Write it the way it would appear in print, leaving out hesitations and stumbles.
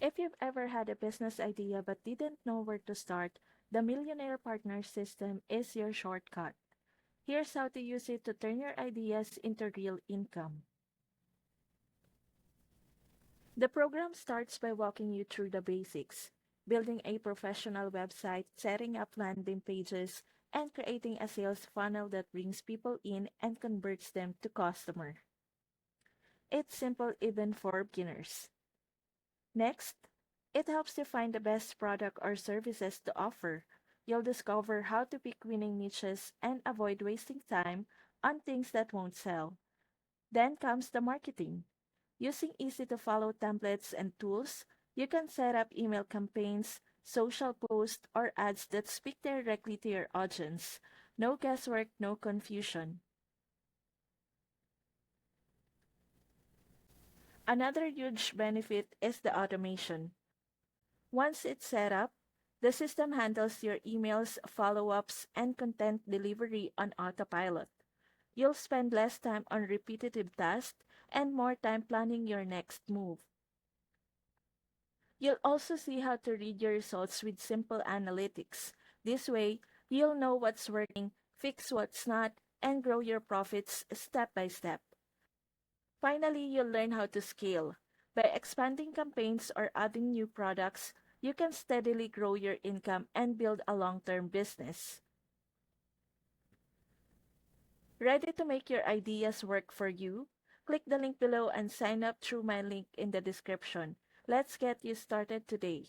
If you've ever had a business idea but didn't know where to start, the Millionaire Partner System is your shortcut. Here's how to use it to turn your ideas into real income. The program starts by walking you through the basics, building a professional website, setting up landing pages, and creating a sales funnel that brings people in and converts them to customer. It's simple even for beginners. Next, it helps you find the best product or services to offer. You'll discover how to pick winning niches and avoid wasting time on things that won't sell. Then comes the marketing. Using easy to follow templates and tools, you can set up email campaigns, social posts, or ads that speak directly to your audience. No guesswork, no confusion. Another huge benefit is the automation. Once it's set up, the system handles your emails, follow ups, and content delivery on autopilot. You'll spend less time on repetitive tasks and more time planning your next move. You'll also see how to read your results with simple analytics. This way, you'll know what's working, fix what's not, and grow your profits step by step. Finally, you'll learn how to scale. By expanding campaigns or adding new products, you can steadily grow your income and build a long-term business. Ready to make your ideas work for you? Click the link below and sign up through my link in the description. Let's get you started today.